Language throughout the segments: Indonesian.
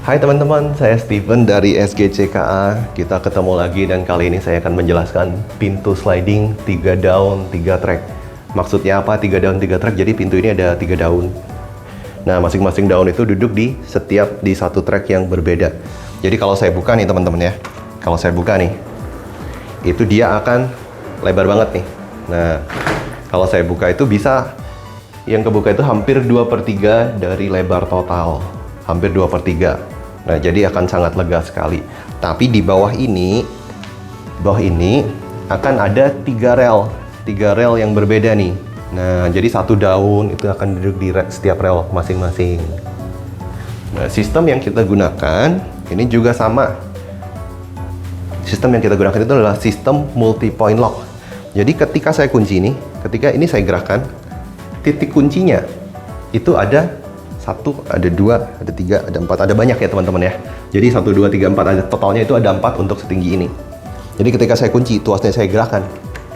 Hai teman-teman, saya Steven dari SGCKA. Kita ketemu lagi dan kali ini saya akan menjelaskan pintu sliding 3 daun 3 track. Maksudnya apa 3 daun 3 track? Jadi pintu ini ada 3 daun. Nah, masing-masing daun itu duduk di satu track yang berbeda. Jadi kalau saya buka nih teman-teman ya. Kalau saya buka nih, itu dia akan lebar banget nih. Nah, kalau saya buka itu bisa, yang kebuka itu hampir 2/3 dari lebar total. Hampir 2/3. Nah, jadi akan sangat lega sekali. Tapi di bawah ini akan ada 3 rel yang berbeda nih. Nah, jadi satu daun itu akan duduk di setiap rel masing-masing. Nah, sistem yang kita gunakan ini juga sama. Sistem yang kita gunakan itu adalah sistem multi point lock. Jadi ketika saya kunci ini, ketika ini saya gerakkan, titik kuncinya itu ada 1, ada 2, ada 3, ada 4, ada banyak ya teman-teman ya. Jadi 1, 2, 3, 4, ada totalnya itu ada 4 untuk setinggi ini. Jadi ketika saya kunci, tuasnya saya gerakan,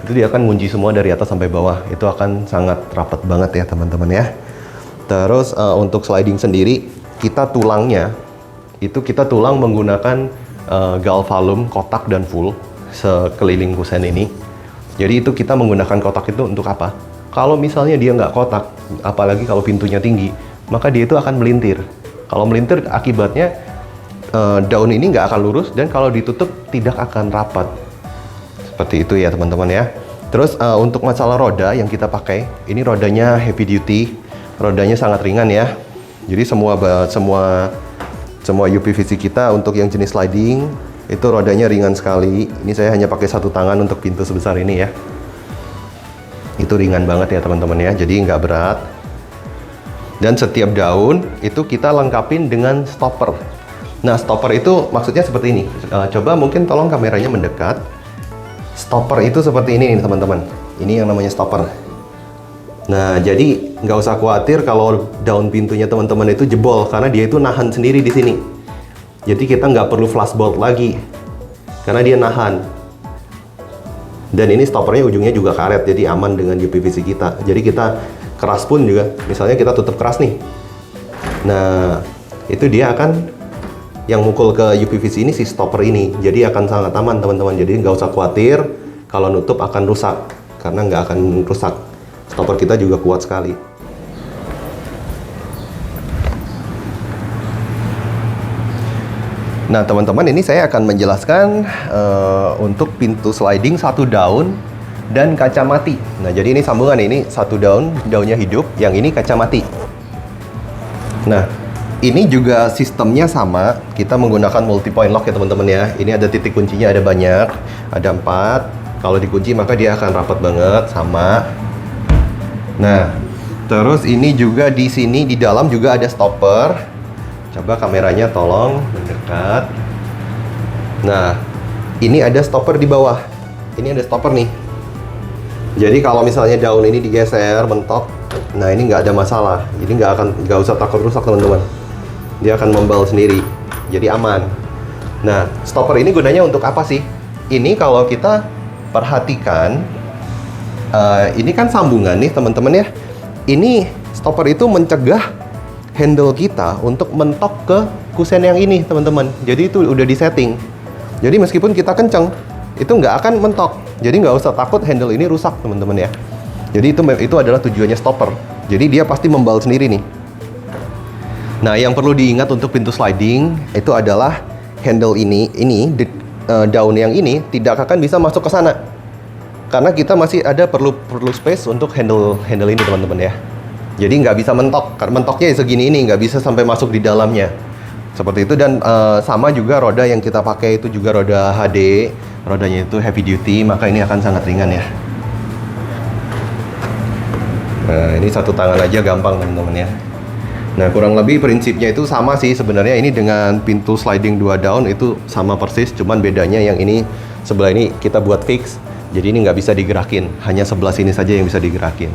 itu dia akan ngunci semua dari atas sampai bawah. Itu akan sangat rapat banget ya teman-teman ya. Terus untuk sliding sendiri, kita tulangnya, itu kita tulang menggunakan galvalum kotak dan full sekeliling kusen ini. Jadi itu kita menggunakan kotak itu untuk apa? Kalau misalnya dia nggak kotak, apalagi kalau pintunya tinggi, maka dia itu akan melintir. Kalau melintir akibatnya daun ini nggak akan lurus dan kalau ditutup tidak akan rapat. Seperti itu ya teman-teman ya. Terus untuk masalah roda yang kita pakai, ini rodanya heavy duty, rodanya sangat ringan ya. Jadi semua UPVC kita untuk yang jenis sliding itu rodanya ringan sekali. Ini saya hanya pakai satu tangan untuk pintu sebesar ini ya. Itu ringan banget ya teman-teman ya, jadi nggak berat. Dan setiap daun itu kita lengkapin dengan stopper. Nah, stopper itu maksudnya seperti ini. Coba mungkin tolong kameranya mendekat. Stopper itu seperti ini nih teman-teman. Ini yang namanya stopper. Nah, jadi nggak usah khawatir kalau daun pintunya teman-teman itu jebol, karena dia itu nahan sendiri di sini. Jadi kita nggak perlu flush bolt lagi, karena dia nahan. Dan ini stoppernya ujungnya juga karet, jadi aman dengan UPVC kita. Jadi kita keras pun juga, misalnya kita tutup keras nih. Nah, itu dia akan yang mukul ke UPVC ini si stopper ini. Jadi akan sangat aman teman-teman. Jadi nggak usah khawatir kalau nutup akan rusak, karena nggak akan rusak. Stopper kita juga kuat sekali. Nah teman-teman, ini saya akan menjelaskan untuk pintu sliding 1 daun dan kaca mati. Nah, jadi ini sambungan, ini 1 daun, daunnya hidup, yang ini kaca mati. Nah, ini juga sistemnya sama, kita menggunakan multi point lock ya teman-teman ya. Ini ada titik kuncinya, ada banyak, ada 4. Kalau dikunci maka dia akan rapat banget, sama. Nah, terus ini juga di sini, di dalam juga ada stopper. Coba kameranya tolong mendekat. Nah, ini ada stopper di bawah. Ini ada stopper nih. Jadi kalau misalnya daun ini digeser, mentok, nah ini nggak ada masalah. Jadi nggak usah takut rusak teman-teman. Dia akan membal sendiri, jadi aman. Nah, stopper ini gunanya untuk apa sih? Ini kalau kita perhatikan, ini kan sambungan nih teman-teman ya. Ini stopper itu mencegah handle kita untuk mentok ke kusen yang ini teman-teman. Jadi itu udah disetting. Jadi meskipun kita kenceng, itu nggak akan mentok. Jadi nggak usah takut handle ini rusak teman-teman ya. Jadi itu adalah tujuannya stopper. Jadi dia pasti membal sendiri nih. Nah, yang perlu diingat untuk pintu sliding itu adalah handle ini daun yang ini tidak akan bisa masuk ke sana. Karena kita masih ada perlu space untuk handle ini teman-teman ya. Jadi nggak bisa mentok. Karena mentoknya segini ini, nggak bisa sampai masuk di dalamnya. Seperti itu. Dan sama juga roda yang kita pakai itu juga roda HD. Rodanya itu heavy duty, maka ini akan sangat ringan ya. Nah, ini satu tangan aja gampang teman-teman ya. Nah, kurang lebih prinsipnya itu sama sih sebenarnya. Ini dengan pintu sliding 2 daun itu sama persis, cuman bedanya yang ini sebelah ini kita buat fix. Jadi ini nggak bisa digerakin, hanya sebelah sini saja yang bisa digerakin.